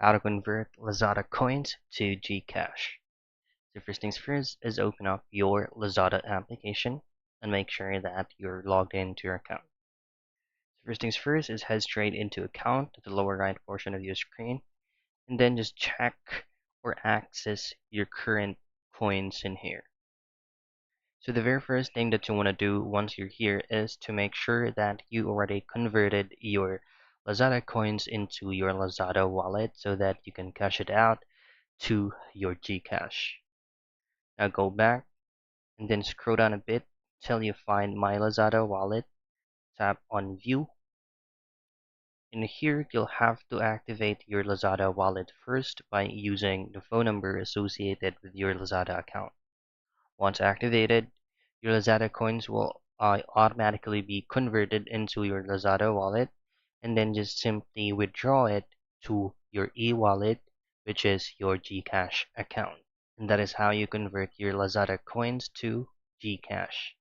How to convert Lazada Coins to Gcash. So first things first is open up your Lazada application and make sure that you're logged into your account. First things first is head straight into account to the lower right portion of your screen and then just check or access your current coins in here. So the very first thing that you want to do once you're here is to make sure that you already converted your Lazada coins into your Lazada wallet so that you can cash it out to your Gcash. Now go back and then scroll down a bit till you find My Lazada Wallet. Tap on View. In here, you'll have to activate your Lazada wallet first by using the phone number associated with your Lazada account. Once activated, your Lazada coins will automatically be converted into your Lazada wallet and then just simply withdraw it to your e-wallet, which is your Gcash account. And that is how you convert your Lazada coins to Gcash.